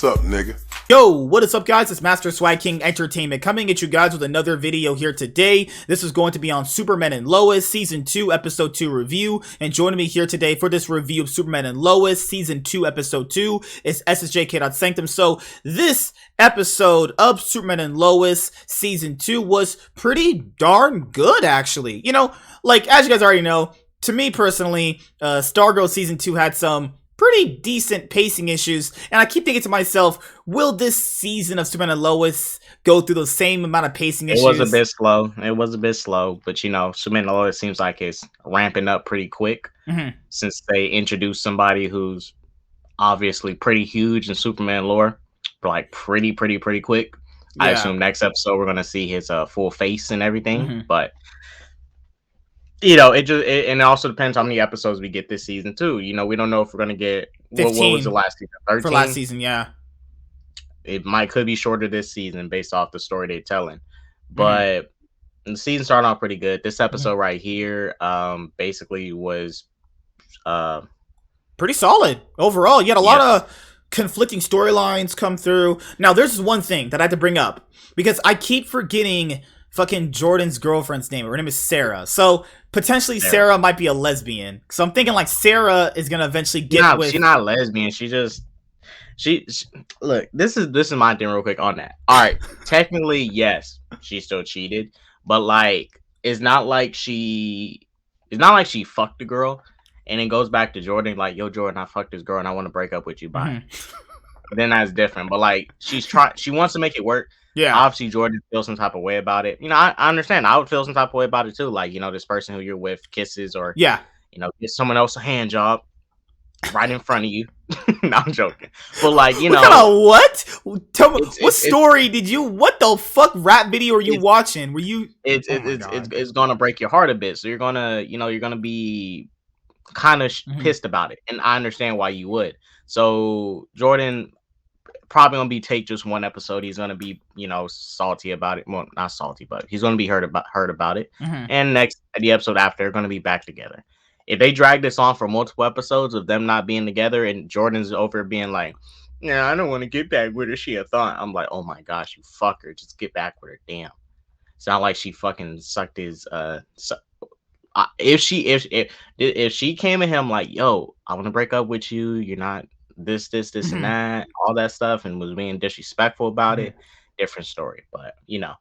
What's up, nigga? Yo, what is up, guys? It's Master Swag King Entertainment coming at you guys with another video here today. This is going to be on Superman and Lois Season 2, Episode 2 review. And joining me here today for this review of Superman and Lois Season 2, Episode 2 is ssjk-dots Sanctum. So this episode of Superman and Lois Season 2 was pretty darn good, actually. You know, like, as you guys already know, to me personally, Stargirl Season 2 had some pretty decent pacing issues, and I keep thinking to myself, will this season of Superman and Lois go through the same amount of pacing issues? It was a bit slow. But you know, Superman and Lois seems like it's ramping up pretty quick since they introduced somebody who's obviously pretty huge in Superman lore, but like pretty quick. Yeah. I assume next episode we're gonna see his full face and everything, but you know, it also depends how many episodes we get this season too. You know, we don't know if we're gonna get 15 what was the last season? 13? For last season, yeah. It could be shorter this season based off the story they're telling. But the season started off pretty good. This episode right here, basically was pretty solid overall. You had a lot of conflicting storylines come through. Now, there's one thing that I had to bring up because I keep forgetting fucking Jordan's girlfriend's name. Her name is Sarah. So potentially Sarah might be a lesbian. So I'm thinking like Sarah is gonna eventually get with. She's not a lesbian. She look. This is my thing real quick on that. All right, technically yes, she still cheated, but like it's not like she fucked the girl and it goes back to Jordan like, yo Jordan, I fucked this girl and I want to break up with you. Bye. Then that's different. But like she wants to make it work. Yeah, obviously Jordan feels some type of way about it. You know, I understand. I would feel some type of way about it too. Like, you know, this person who you're with kisses or you know, get someone else a hand job right in front of you. No, I'm joking. But like, you know, what? Tell me, what story did you? What the fuck rap video are you watching? Were you? It's gonna break your heart a bit. So you're gonna be kind of pissed about it, and I understand why you would. So Jordan probably gonna take just one episode. He's gonna be, you know, salty about it. Well, not salty, but he's gonna be hurt about it. And the episode after, they're gonna be back together. If they drag this on for multiple episodes of them not being together, and Jordan's over being like, "Yeah, I don't want to get back with her. She a thought." I'm like, "Oh my gosh, you fucker! Just get back with her." Damn. It's not like she fucking sucked his. If she came at him like, "Yo, I want to break up with you. You're not." This and that, all that stuff, and was being disrespectful about it, different story. But you know,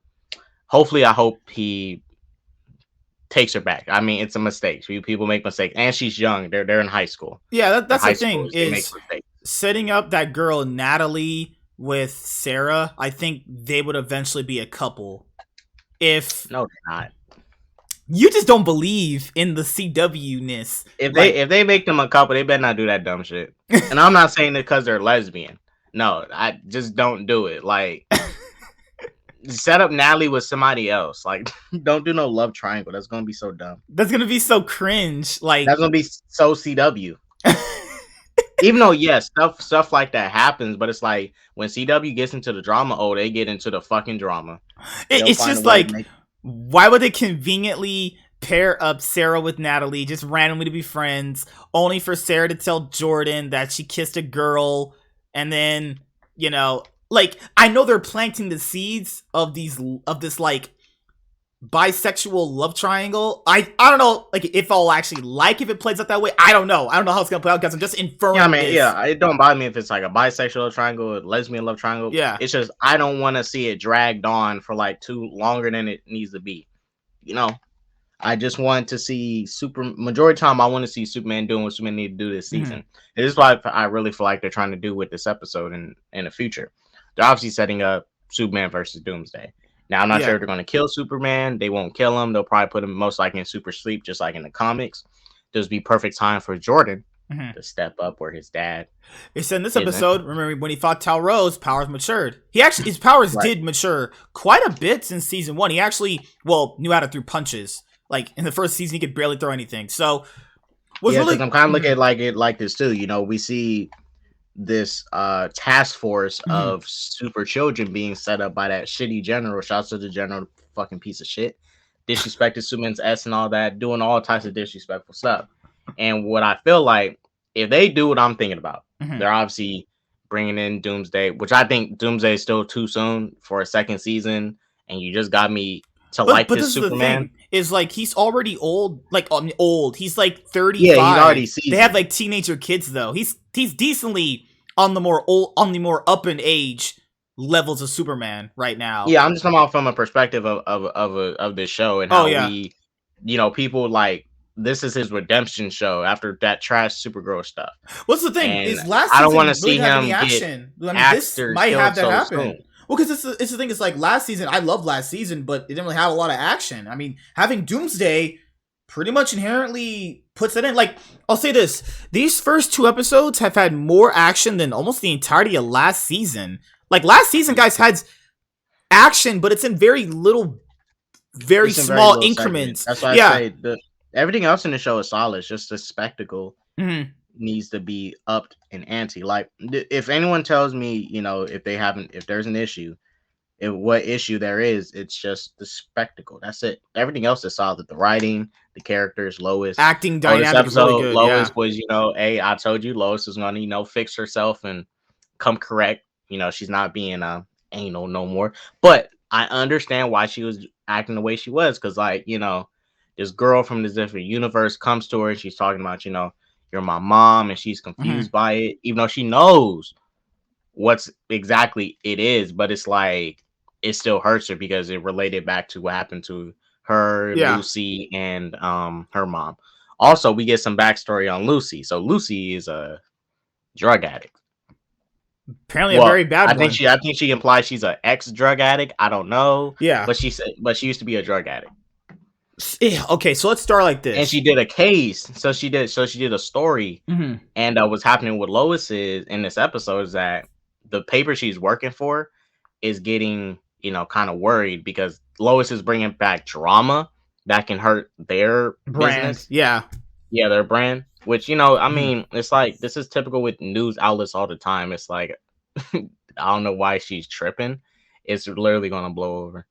I hope he takes her back. I mean, it's a mistake. People make mistakes, and she's young. They're in high school. Yeah, that's the thing, is setting up that girl Natalie with Sarah. I think they would eventually be a couple. No, they're not. You just don't believe in the CW-ness. If they make them a couple, they better not do that dumb shit. And I'm not saying it because they're lesbian. No, I just don't do it. Like, set up Natalie with somebody else. Like, don't do no love triangle. That's gonna be so dumb. That's gonna be so cringe. Like, that's gonna be so CW. Even though yes, stuff like that happens, but it's like when CW gets into the drama, they get into the fucking drama. It's just like. Why would they conveniently pair up Sarah with Natalie, just randomly to be friends, only for Sarah to tell Jordan that she kissed a girl, and then, you know, like, I know they're planting the seeds of this like bisexual love triangle. I don't know, like, if I'll actually like if it plays out that way. I don't know how it's gonna play out, guys. I'm just inferring. Yeah, I mean, it don't bother me if it's like a bisexual love triangle, a lesbian love triangle. Yeah, it's just I don't want to see it dragged on for like longer than it needs to be. You know, I just want to see majority of the time I want to see Superman doing what Superman need to do this season. This is why I really feel like they're trying to do with this episode in the future. They're obviously setting up Superman versus Doomsday. Now, I'm not sure if they're going to kill Superman. They won't kill him. They'll probably put him most likely in super sleep, just like in the comics. This would be perfect time for Jordan to step up where his dad. They said in this episode, remember when he fought Tal Rose, powers matured. His powers did mature quite a bit since season 1. He actually, knew how to throw punches. Like, in the first season, he could barely throw anything. So, I'm kind of looking at it like this too. You know, we see this task force of super children being set up by that shitty general. Shouts to the general, fucking piece of shit. Disrespected Superman's S and all that, doing all types of disrespectful stuff. And what I feel like, if they do what I'm thinking about, they're obviously bringing in Doomsday, which I think Doomsday is still too soon for a second season, and you just got me to But like this this is the Superman. thing, is like he's already old, like old. He's like Yeah, he's 35. already They have seasoned. like teenager kids though. He's decently on the more up in age levels of Superman right now. Yeah, I'm just talking about from a perspective of this show and Oh how yeah. we, people like this is his redemption show after that trash Supergirl stuff, What's the thing and is last I don't want to season really see didn't have any him get action. I mean, this actors might have killed that so happen. soon. Well, because it's the thing. It's like last season. I love last season, but it didn't really have a lot of action. I mean, having Doomsday pretty much inherently puts it in. Like, I'll say this: these first 2 episodes have had more action than almost the entirety of last season. Like last season, guys had action, but it's in very little, very It's in very small little segments. increments. That's why I Yeah. say everything else in the show is solid. It's just the spectacle Mm-hmm. needs to be upped and ante. Like if anyone tells me, if there's an issue, what issue there is, it's just the spectacle. That's it. Everything else is solid. The writing, the characters, Lois. Acting Oh, this dynamic is really episode, good. Lois Yeah. was, hey, I told you Lois is gonna, fix herself and come correct. She's not being anal no more. But I understand why she was acting the way she was, because like, this girl from this different universe comes to her and she's talking about, you're my mom, and she's confused by it, even though she knows what's exactly it is, but it's like it still hurts her because it related back to what happened to her, Yeah. Lucy, and her mom. Also, we get some backstory on Lucy. So Lucy is a drug addict. Apparently a very bad I one. think she implies she's an ex drug addict. I don't know. Yeah. But she used to be a drug addict. Okay, so let's start like this. And she did a case. So she did a story. Mm-hmm. And what's happening with Lois is in this episode is that the paper she's working for is getting, kind of worried because Lois is bringing back drama that can hurt their brand. business. Yeah, their brand. Which I mean, it's like this is typical with news outlets all the time. It's like I don't know why she's tripping. It's literally gonna blow over.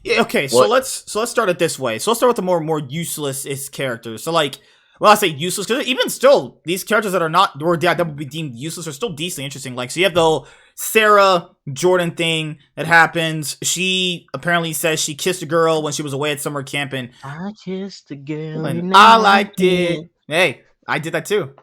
Yeah. Okay. So let's start it this way. So let's start with the more useless characters. So like, well, I say useless because even still, these characters that are not or that would be deemed useless are still decently interesting. Like, so you have the whole Sarah Jordan thing that happens. She apparently says she kissed a girl when she was away at summer camp, and I kissed a girl and I liked it. Hey, I did that too.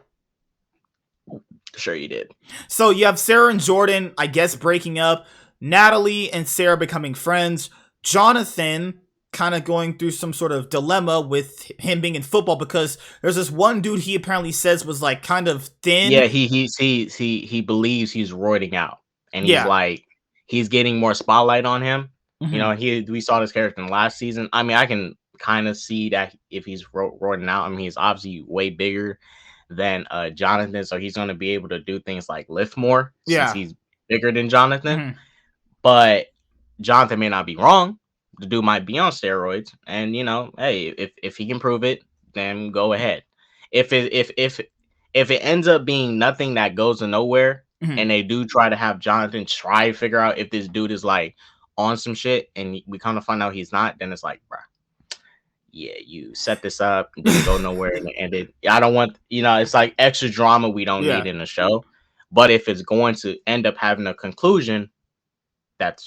Sure you did. So you have Sarah and Jordan, I guess, breaking up. Natalie and Sarah becoming friends. Jonathan kind of going through some sort of dilemma with him being in football because there's this one dude he apparently says was like kind of thin. Yeah, he believes he's roiding out, and he's like he's getting more spotlight on him. Mm-hmm. We saw this character in last season. I mean, I can kind of see that if he's roiding out. I mean, he's obviously way bigger than Jonathan, so he's going to be able to do things like lift more since he's bigger than Jonathan. Mm-hmm. But Jonathan may not be wrong. The dude might be on steroids, and hey, if he can prove it, then go ahead. If it ends up being nothing that goes to nowhere, mm-hmm. and they do try to have Jonathan try to figure out if this dude is like on some shit, and we kind of find out he's not, then it's like, bruh, yeah, you set this up, and didn't go nowhere, and it ended. I don't want, it's like extra drama we don't need in the show. But if it's going to end up having a conclusion that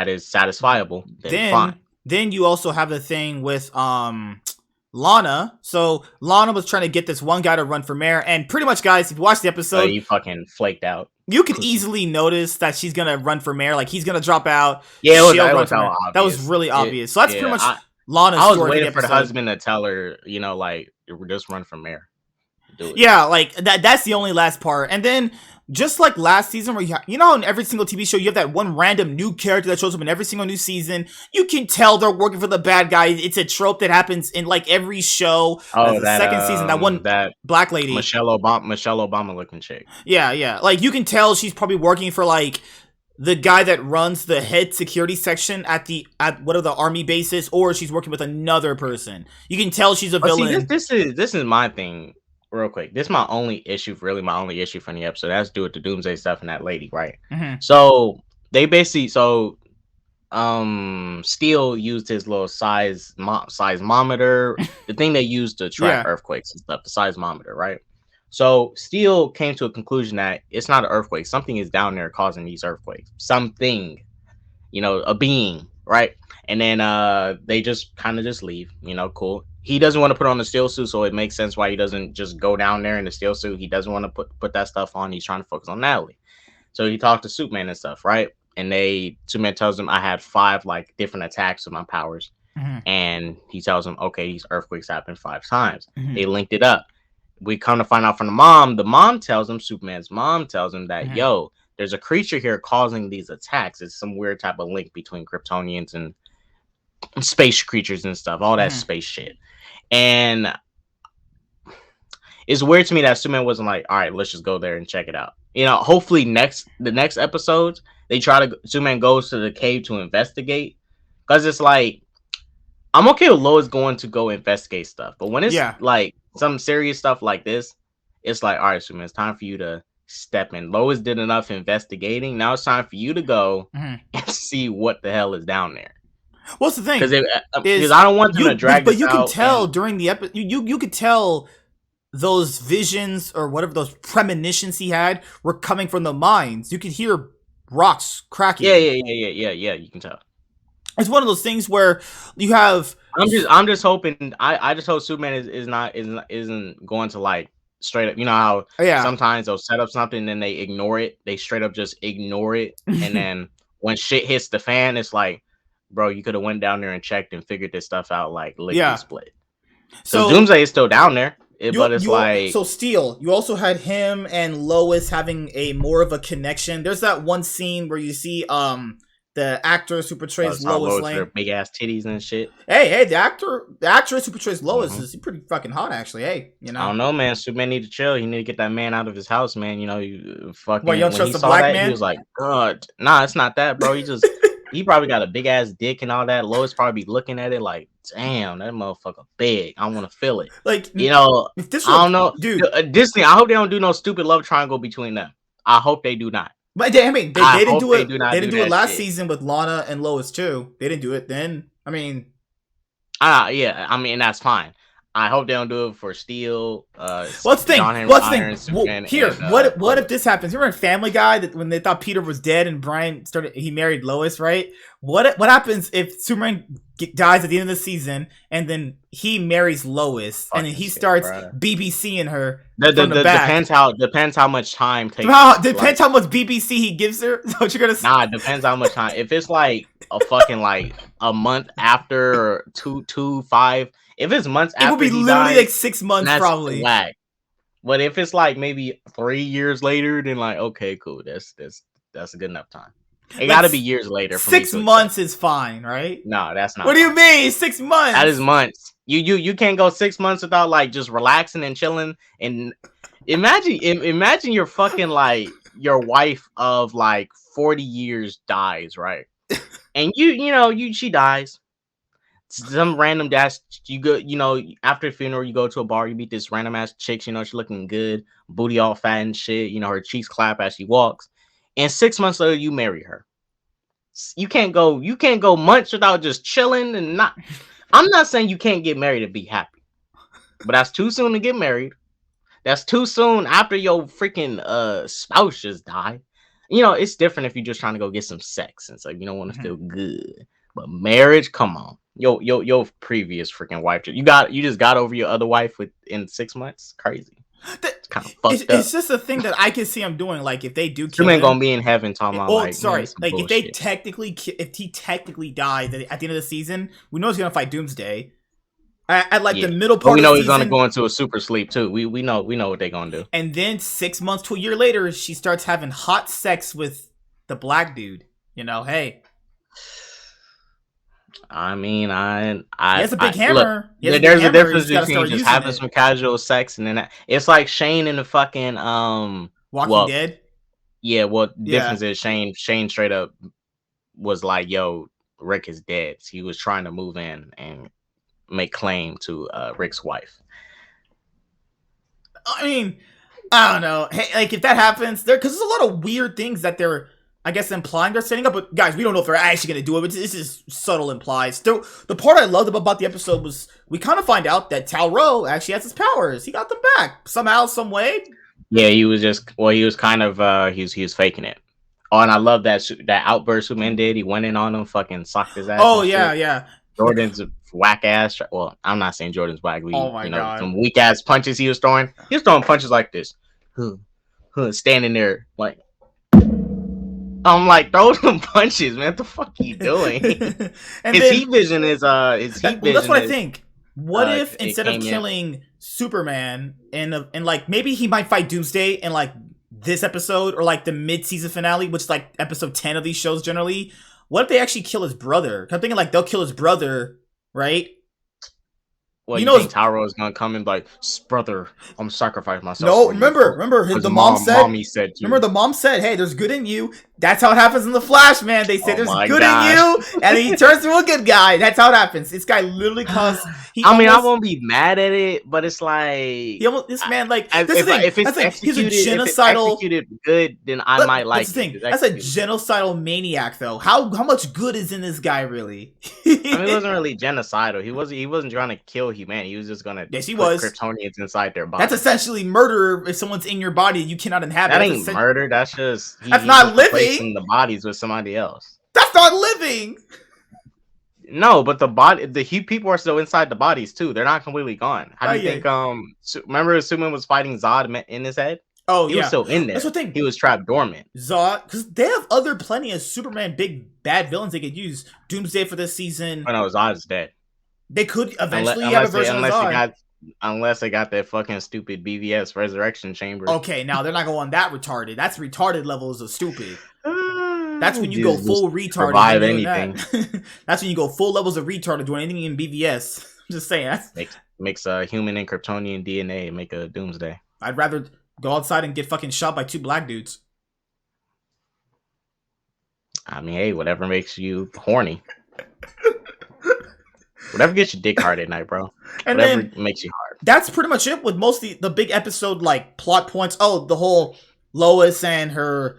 is satisfiable, then fine. Then you also have the thing with Lana. So Lana was trying to get this one guy to run for mayor, and pretty much, guys, if you watch the episode, you fucking flaked out. You can easily notice that she's gonna run for mayor. Like he's gonna drop out. Yeah, that was really obvious. So that's pretty much Lana's story. I was story waiting for the husband to tell her, like, just run for mayor. Do it. Yeah, like that's the only last part. And then just like last season, where in every single TV show you have that one random new character that shows up in every single new season. You can tell they're working for the bad guy. It's a trope that happens in like every show. Oh, the second season, that black lady, Michelle Obama looking chick. Yeah. Like you can tell she's probably working for like the guy that runs the head security section at one of the army bases, or she's working with another person. You can tell she's a villain. See, this is my thing. Real quick, this is my only issue from the episode. It has to do with the Doomsday stuff and that lady, right? Mm-hmm. So they basically, Steel used his little seismometer, the thing they used to track earthquakes and stuff, the seismometer, right? So Steel came to a conclusion that it's not an earthquake. Something is down there causing these earthquakes. Something, a being, right? And then they just kind of just leave, cool. He doesn't want to put on the steel suit, so it makes sense why he doesn't just go down there in the steel suit. He doesn't want to put that stuff on. He's trying to focus on Natalie. So he talked to Superman and stuff, right? And Superman tells him I had 5 like different attacks with my powers. Mm-hmm. And he tells him, okay, these earthquakes happened 5 times. Mm-hmm. They linked it up. We come to find out from the mom tells him, Superman's mom tells him that, Mm-hmm. yo, there's a creature here causing these attacks. It's some weird type of link between Kryptonians and space creatures and stuff, all that space shit. And it's weird to me that Superman wasn't like, all right, let's just go there and check it out. Hopefully the next episodes, Superman goes to the cave to investigate. Because it's like, I'm okay with Lois going to go investigate stuff. But when it's like some serious stuff like this, it's like, all right, Superman, it's time for you to step in. Lois did enough investigating. Now it's time for you to go and see what the hell is down there. What's the thing? Because I don't want them to drag this out. But you can tell during the episode, you could tell those visions or whatever, those premonitions he had were coming from the mines. You could hear rocks cracking. Yeah. You can tell. It's one of those things where you have. I'm just hoping. I just hope Superman isn't going to like straight up. You know how sometimes they'll set up something and then they ignore it. They straight up just ignore it, and then when shit hits the fan, it's like, bro, you could have went down there and checked and figured this stuff out like lickety split. So Doomsday is still down there. But it's like, so Steel, you also had him and Lois having a more of a connection. There's that one scene where you see the actress who portrays Lois Lane, her big ass titties and shit. Hey, the actress who portrays Lois is pretty fucking hot, actually. Hey, I don't know, man. Superman need to chill. He need to get that man out of his house, man. You fucking. Well, you don't trust the black man? He was like, God, nah, it's not that, bro. He probably got a big ass dick and all that. Lois probably be looking at it like, damn, that motherfucker big. I want to feel it. Like, if this I don't know, dude. Disney. I hope they don't do no stupid love triangle between them. I hope they do not. But they didn't do it. They didn't do it last season with Lana and Lois too. They didn't do it then. I mean, yeah. I mean, that's fine. I hope they don't do it for Steel. What's the thing? What if this happens? Remember in Family Guy that when they thought Peter was dead and Brian he married Lois, right? What happens if Superman dies at the end of the season and then he marries Lois and then he starts BBCing her from the back? Depends how much time takes. Depends how much BBC he gives her. Is what you're gonna say? Nah, it depends how much time. If it's like a fucking like a month after or 5. If it's months after, it will be literally like 6 months probably. Whack. But if it's like maybe 3 years later, then like okay, cool. That's a good enough time. It got to be years later. 6 months is fine, right? No, that's not. What do you mean 6 months? That is months. You can't go 6 months without like just relaxing and chilling. And imagine your fucking like your wife of like 40 years dies, right? And she dies. Some random dash, you go, after the funeral, you go to a bar, you meet this random ass chick, she's looking good, booty all fat and shit, her cheeks clap as she walks. And 6 months later, you marry her. You can't go months without just chilling and not. I'm not saying you can't get married and be happy, but that's too soon to get married. That's too soon after your freaking spouse just died. It's different if you're just trying to go get some sex and so you don't want to feel good. But marriage, come on. Your previous freaking wife, you just got over your other wife in 6 months. Crazy. It's kind of fucked up. It's just a thing that I can see him doing. Like if they do kill him, gonna be in heaven talking about like if they if he technically dies at the end of the season, we know he's gonna fight Doomsday. At the middle part, we know he's gonna go into a super sleep too. We know what they're gonna do. And then 6 months to a year later, she starts having hot sex with the black dude. Hey. I mean, he has a big hammer. Look, there's a difference between just having some casual sex and then it's like Shane in the fucking Walking Dead. Yeah, difference is Shane straight up was like, "Yo, Rick is dead." So he was trying to move in and make claim to Rick's wife. I mean, I don't know. Hey, like if that happens, because there's a lot of weird things that they're I guess implying they're setting up, but guys, we don't know if they're actually going to do it, but this is subtle implies. The part I loved about the episode was we kind of find out that Talro actually has his powers. He got them back somehow, some way. Yeah, he was kind of, he was faking it. Oh, and I love that outburst Superman did. He went in on him, fucking socked his ass. Oh, yeah. Jordan's whack ass. Well, I'm not saying Jordan's whack. Oh my God. Some weak ass punches he was throwing. He was throwing punches like this. Standing there like. I'm like, throw some punches, man. What the fuck are you doing? His heat vision is that's what I think. What if instead of killing Superman and like maybe he might fight Doomsday in like this episode or like the mid-season finale, which is like episode 10 of these shows generally. What if they actually kill his brother? I'm thinking like they'll kill his brother, right? Well, you think Taro is gonna come and be like, brother, I'm sacrificing myself. No, remember, the mom said. Remember, the mom said, "Hey, there's good in you." That's how it happens in the Flash, man. They say there's good in you, and he turns to a good guy. That's how it happens. This guy literally caused. I won't be mad at it, but it's like this man, like, if it's executed, executed good, then I might like it. That's a genocidal maniac, though. How much good is in this guy, really? He wasn't really genocidal. He wasn't trying to kill humanity. He was just gonna put Kryptonians inside their body. That's essentially murder. If someone's in your body, you cannot inhabit. That ain't murder. That's just that's not living. The bodies with somebody else. That's not living. No, but people are still inside the bodies too. They're not completely gone. How do you think? Remember Superman was fighting Zod in his head? Oh, he was still in there. That's the thing. He was trapped dormant. Zod, because they have plenty of Superman big bad villains they could use. Doomsday for this season. Oh no, Zod's dead. They could eventually have a version of Zod. Unless they got that fucking stupid BVS resurrection chamber. Okay, now they're not going that retarded. That's retarded levels of stupid. That's when you go full retarded. Survive anything. That's when you go full levels of retarded doing anything in BVS. I'm just saying. Makes a human and Kryptonian DNA make a Doomsday. I'd rather go outside and get fucking shot by 2 black dudes. I mean, hey, whatever makes you horny. Whatever gets your dick hard at night, bro. And whatever then, makes you hard. That's pretty much it with most of the big episode like plot points. Oh, the whole Lois and her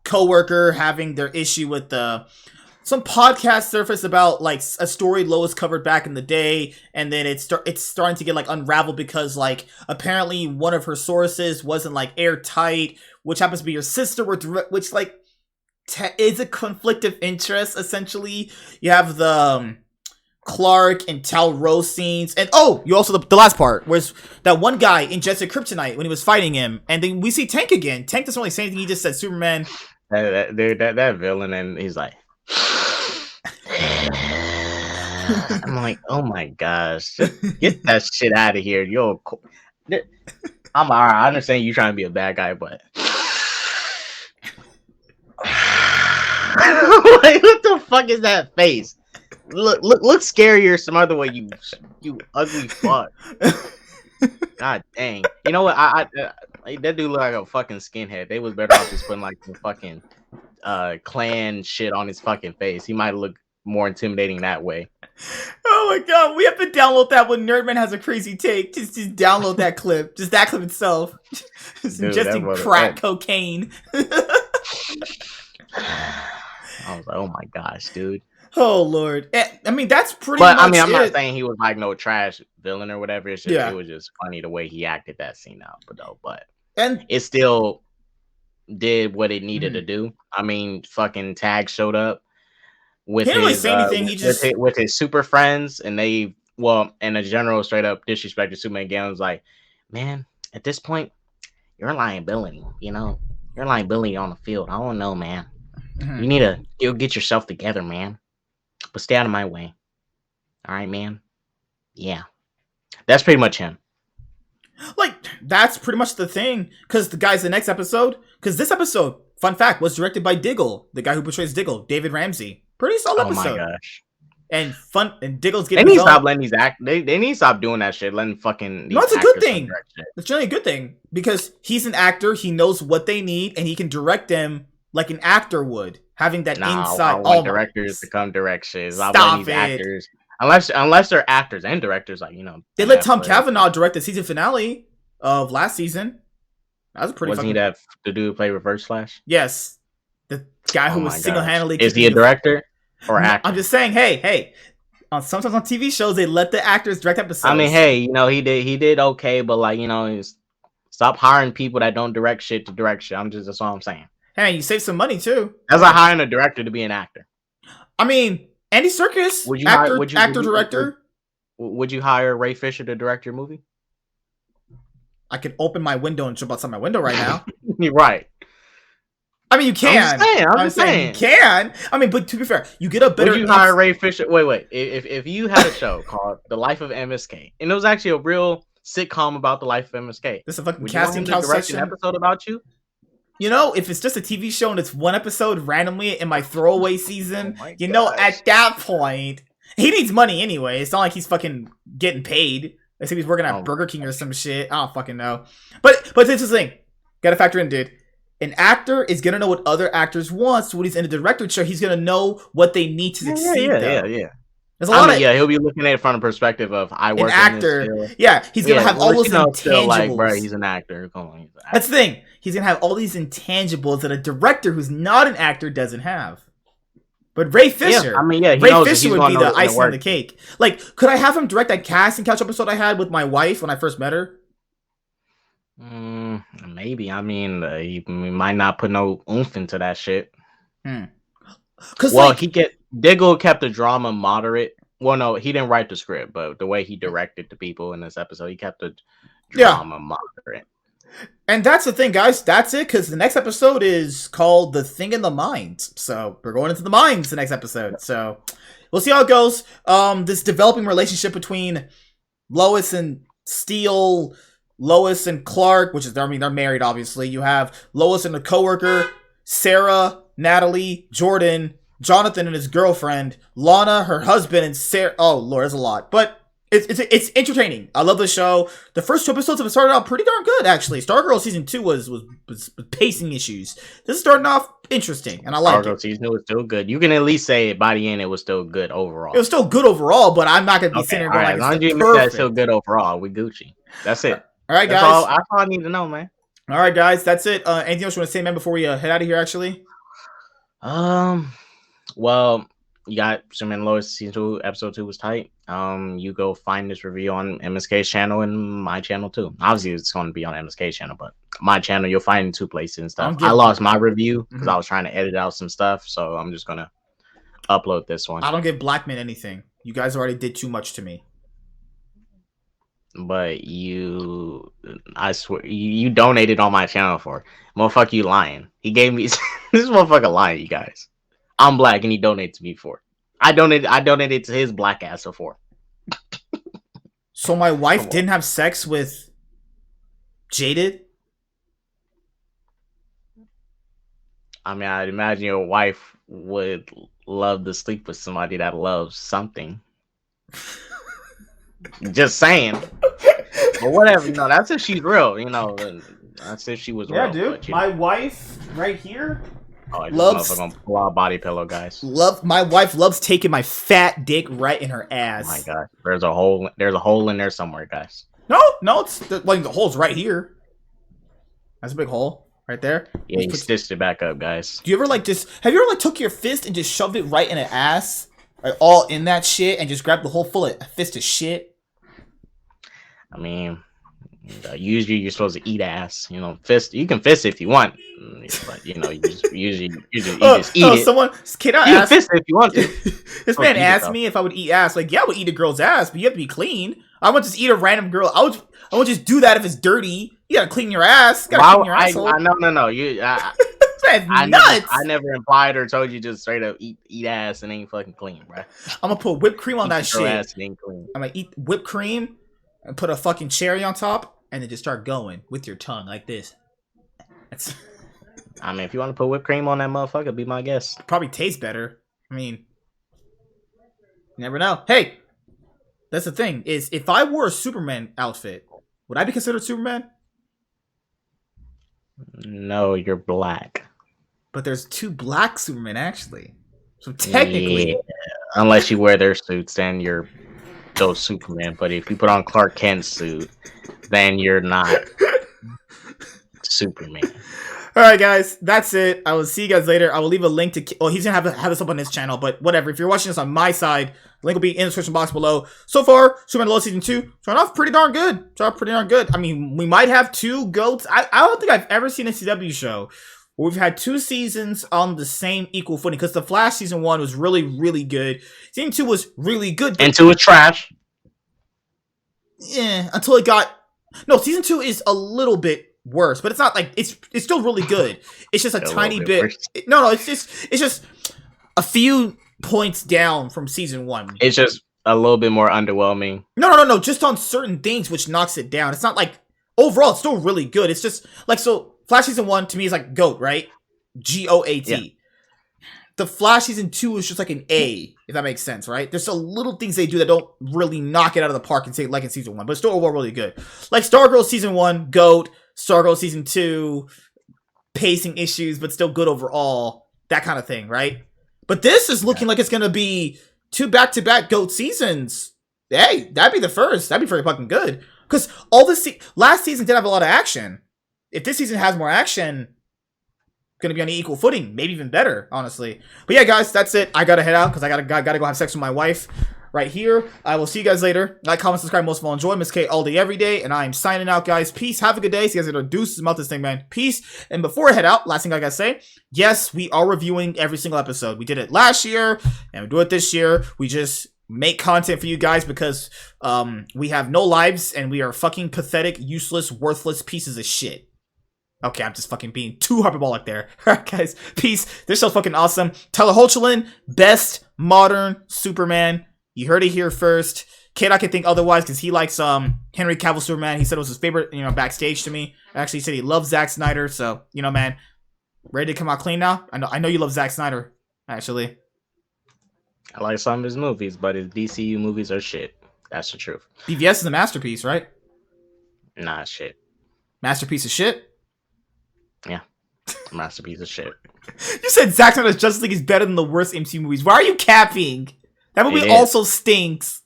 co-worker having their issue with some podcast surface about like a story Lois covered back in the day, and then it's starting to get like unraveled because like apparently one of her sources wasn't like airtight, which happens to be your sister, which like is a conflict of interest. Essentially, you have the Clark and Tal Rose scenes, and you also the last part was that one guy ingested kryptonite when he was fighting him, and then we see Tank again. Tank doesn't really say anything. He just said Superman. That villain, and he's like, I'm like, oh my gosh, get that shit out of here, yo. I'm alright. I understand you trying to be a bad guy, but like, what the fuck is that face? Look scarier some other way, you ugly fuck. God dang. You know what? I that dude look like a fucking skinhead. They was better off just putting like the fucking clan shit on his fucking face. He might look more intimidating that way. Oh my god, we have to download that when Nerdman has a crazy take. Just download that clip. Just that clip itself. Just ingesting crack cocaine. I was like, oh my gosh, dude. Oh lord. I mean, that's pretty much I'm not saying he was like no trash villain or whatever. It's just it was just funny the way he acted that scene out. But it still did what it needed to do. I mean, fucking Tag showed up with his with his super friends, and and the general straight up disrespected Superman again. Was like, man, at this point, you're a liability. You know, you're a liability on the field. I don't know, man. Mm-hmm. You need to get yourself together, man. But stay out of my way. All right, man. Yeah, that's pretty much him. Like, that's pretty much the thing. Because the guys, the next episode, because this episode, fun fact, was directed by Diggle, the guy who portrays Diggle, David Ramsey. Pretty solid episode. Oh my gosh. And Diggle's getting. They need to stop letting these they need to stop doing that shit. Letting fucking. No, it's a good thing. It's really a good thing because he's an actor. He knows what they need, and he can direct them like an actor would, having that inside. I want directors to come direct shit. Stop it. Actors, unless they're actors and directors, like they let Tom Cavanaugh direct the season finale of last season. That was pretty. Wasn't he that the dude who played Reverse Flash? Yes, The guy who Oh was my single-handedly gosh. Is he keeping a director or No, actor? I'm just saying, hey. Sometimes on TV shows they let the actors direct episodes. I mean, hey, you know, he did okay, but like, you know, stop hiring people that don't direct shit to direct shit. That's all I'm saying. Hey, you save some money too. That's like hiring a director to be an actor. I mean, Andy Serkis, Would you director. Would you hire Ray Fisher to direct your movie? I can open my window and jump outside my window right now. You're right. I mean, you can. I'm just saying. You can. I mean, but to be fair, you get a better. Would you hire Ray Fisher? Wait. If you had a show called The Life of MSK, and it was actually a real sitcom about the life of MSK, this is a fucking would casting you want him to direct an episode about you? You know, if it's just a TV show and it's one episode randomly in my throwaway season, at that point, he needs money anyway. It's not like he's fucking getting paid. Let's say he's working at Burger King or some shit. I don't fucking know. But this is the thing. Gotta factor in, dude. An actor is gonna know what other actors want, so when he's in a director chair, he's gonna know what they need to succeed. Yeah. There's a lot of he'll be looking at it from the perspective of I work an actor. In this he's gonna have all those intangibles. Like, bro, he's an actor. That's the thing. He's gonna have all these intangibles that a director who's not an actor doesn't have. But Ray Fisher, Ray Fisher would be the icing on the cake. Like, could I have him direct that casting couch episode I had with my wife when I first met her? Maybe. I mean, he might not put no oomph into that shit. Diggle kept the drama moderate. Well, no, he didn't write the script, but the way he directed the people in this episode, he kept the drama moderate. And that's the thing, guys. That's it, because the next episode is called The Thing in the Mines. So we're going into the mines the next episode. So we'll see how it goes. This developing relationship between Lois and Steele, Lois and Clark, they're married, obviously. You have Lois and a coworker, Sarah, Natalie, Jordan, Jonathan and his girlfriend, Lana, her husband, and Sarah. Oh, Lord, there's a lot. But it's entertaining. I love the show. The first 2 episodes have started out pretty darn good, actually. Stargirl Season 2 was pacing issues. This is starting off interesting, and I like it. Stargirl Season 2 was still good. You can at least say by the end it was still good overall. It was still good overall, but I'm not going to be sitting there going, as long as you admit that's still good overall, we Gucci. That's it. All right, guys. That's all I need to know, man. All right, guys. That's it. Anything else you want to say, man, before we head out of here, actually? Well, you got Superman Lois Season 2, Episode 2 was tight. You go find this review on MSK's channel and my channel, too. Obviously, it's going to be on MSK's channel, but my channel, you'll find in 2 places and stuff. I lost my review because I was trying to edit out some stuff, so I'm just going to upload this one. I don't give Blackman anything. You guys already did too much to me. But I swear, you donated on my channel for. Motherfucker, you lying. He gave me, this motherfucker lying, you guys. I'm black and he donated to me for. I donated to his black ass before. So my wife didn't have sex with Jaded? I mean, I'd imagine your wife would love to sleep with somebody that loves something. Just saying. But whatever, that's if she's real, That's if she was real. Yeah, dude. But, my wife right here loves gonna pull out body pillow, guys. My wife loves taking my fat dick right in her ass. Oh my god. There's a hole in there somewhere, guys. No, the hole's right here. That's a big hole right there. Yeah, you stitched it back up, guys. Do you ever have you ever took your fist and just shoved it right in an ass? All in that shit and just grabbed the whole full of fist of shit? I mean, usually you're supposed to eat ass. Fist. You can fist if you want, but you just usually just eat it. Someone can I ask? Fist if you want to. This man asked me if I would eat ass. Like, yeah, I would eat a girl's ass, but you have to be clean. I won't just eat a random girl. I won't just do that if it's dirty. You gotta clean your ass. You gotta clean your asshole. No. Nuts. I never implied or told you just straight up eat ass and ain't fucking clean, bro. I'm gonna put whipped cream on that shit. Ass and ain't clean. I'm gonna eat whipped cream and put a fucking cherry on top and then just start going with your tongue like this. I mean, if you want to put whipped cream on that motherfucker, be my guest. Probably tastes better. I mean, you never know. Hey, that's the thing is if I wore a Superman outfit, would I be considered Superman? No, you're black. But there's 2 black Supermen, actually. So technically... Yeah. Unless you wear their suits, then you're those Superman. But if you put on Clark Kent's suit, then you're not Superman. Alright, guys, that's it. I will see you guys later. I will leave a link to... Oh, he's gonna have this up on his channel, but whatever. If you're watching this on my side, the link will be in the description box below. So far, Superman Lois Season 2, starting off pretty darn good. I mean, we might have 2 GOATs. I don't think I've ever seen a CW show where we've had 2 seasons on the same equal footing, because The Flash Season 1 was really, really good. Season 2 was really good. And 2 was trash. Yeah, until it got... No, Season 2 is a little bit worse, but it's not like it's still really good. It's just a tiny bit. No, it's just a few points down from Season 1. It's just a little bit more underwhelming. No. Just on certain things, which knocks it down. It's not like overall it's still really good. It's just like, so Flash Season 1 to me is like GOAT, right? GOAT. Yeah. The Flash Season 2 is just like an A, if that makes sense, right? There's still little things they do that don't really knock it out of the park and say like in Season 1, but it's still overall really good. Like Stargirl Season 1, GOAT. Stargirl Season 2, pacing issues, but still good overall. That kind of thing, right? But this is looking like it's going to be 2 back-to-back GOAT seasons. Hey, that'd be the first. That'd be pretty fucking good. Because all this... last season didn't have a lot of action. If this season has more action, going to be on an equal footing. Maybe even better, honestly. But yeah, guys, that's it. I got to head out because I gotta go have sex with my wife right here. I will see you guys later. Like, comment, subscribe, most of all enjoy. Miss K all day, every day. And I am signing out, guys. Peace. Have a good day. See you guys later. Deuces. I'm out this thing, man. Peace. And before I head out, last thing I gotta say, yes, we are reviewing every single episode. We did it last year, and we do it this year. We just make content for you guys because we have no lives, and we are fucking pathetic, useless, worthless pieces of shit. Okay, I'm just fucking being too hyperbolic there. Alright, guys. Peace. This show's fucking awesome. Tyler Hoechlin, best modern Superman. You heard it here first. K-Dot can think otherwise because he likes Henry Cavill Superman. He said it was his favorite, backstage to me. Actually, he said he loves Zack Snyder. So, man, ready to come out clean now? I know you love Zack Snyder, actually. I like some of his movies, but his DCU movies are shit. That's the truth. BVS is a masterpiece, right? Nah, shit. Masterpiece of shit? Yeah. Masterpiece of shit. You said Zack Snyder's Justice League is better than the worst MCU movies. Why are you capping? That movie also stinks.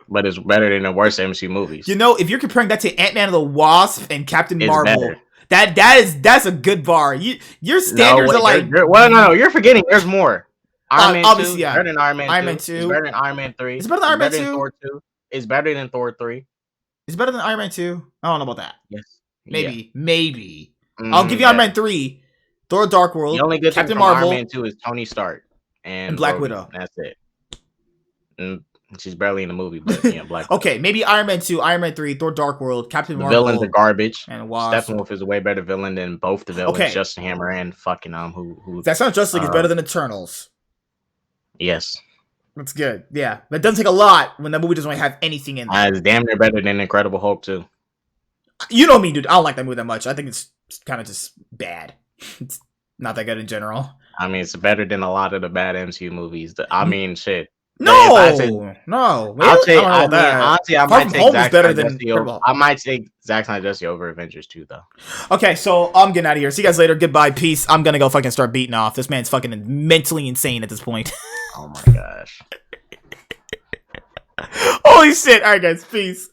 But it's better than the worst MCU movies. If you're comparing that to Ant-Man and the Wasp and Captain Marvel, that's a good bar. Your standards are like... No, you're forgetting there's more. Iron Man 2 yeah. better than Iron Man 2. Iron Man 2. It's better than Iron Man 3. It's better than Iron Man 2. Thor 2. It's better than Thor 3. It's better than Iron Man 2. I don't know about that. Yes. Maybe. I'll give you Iron Man 3. Thor Dark World. The only good Captain thing Marvel. Iron Man 2 is Tony Stark. And Black Widow. That's it. And she's barely in the movie, but Black Widow. Okay, maybe Iron Man 2, Iron Man 3, Thor Dark World, Captain Marvel. The villains are garbage. And Wasp. Steppenwolf is a way better villain than both the villains, Justin Hammer and fucking who That's not Justice League is better than Eternals. Yes. That's good. Yeah. That doesn't take a lot when that movie doesn't really have anything in there. It's damn near better than Incredible Hulk too. You know me, dude. I don't like that movie that much. I think it's kind of just bad. It's not that good in general. I mean, it's better than a lot of the bad MCU movies. I mean, shit. No. Really? Honestly, I might take Zack Snyder Justice over Avengers 2, though. Okay, so I'm getting out of here. See you guys later. Goodbye. Peace. I'm gonna go fucking start beating off. This man's fucking mentally insane at this point. Oh my gosh. Holy shit. Alright, guys. Peace.